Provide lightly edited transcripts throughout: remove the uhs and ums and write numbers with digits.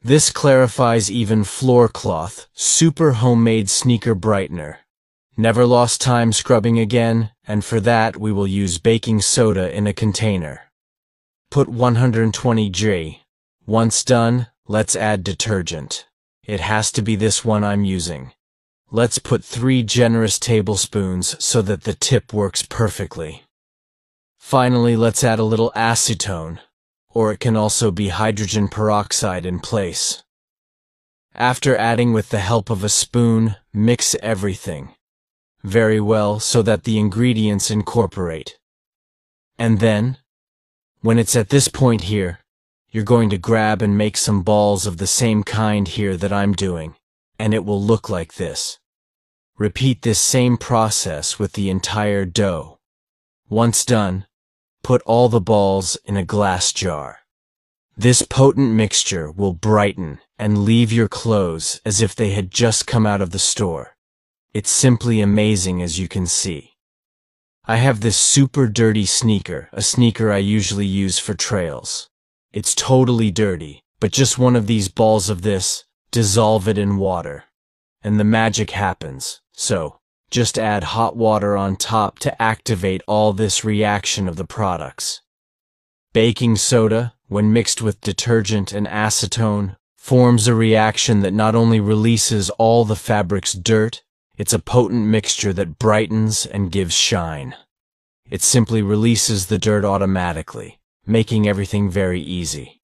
This clarifies even floor cloth, super homemade sneaker brightener. Never lost time scrubbing again, and for that we will use baking soda in a container. Put 120 G. Once done, let's add detergent. It has to be this one I'm using. Let's put 3 generous tablespoons so that the tip works perfectly. Finally, let's add a little acetone, or it can also be hydrogen peroxide in place. After adding with the help of a spoon, mix everything very well so that the ingredients incorporate. And then, when it's at this point here, you're going to grab and make some balls of the same kind here that I'm doing, and it will look like this. Repeat this same process with the entire dough. Once done, put all the balls in a glass jar. This potent mixture will brighten and leave your clothes as if they had just come out of the store. It's simply amazing, as you can see. I have this super dirty sneaker, a sneaker I usually use for trails. It's totally dirty, but just one of these balls of this, dissolve it in water, and the magic happens. So, just add hot water on top to activate all this reaction of the products. Baking soda, when mixed with detergent and acetone, forms a reaction that not only releases all the fabric's dirt, it's a potent mixture that brightens and gives shine. It simply releases the dirt automatically, making everything very easy.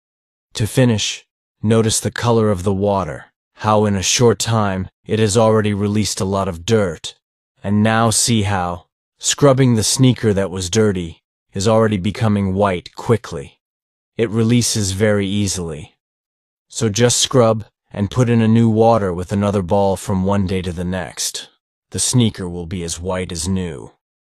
To finish, notice the color of the water, how in a short time it has already released a lot of dirt. And now see how, scrubbing the sneaker that was dirty, is already becoming white quickly. It releases very easily. So just scrub and put in a new water with another ball from one day to the next. The sneaker will be as white as new.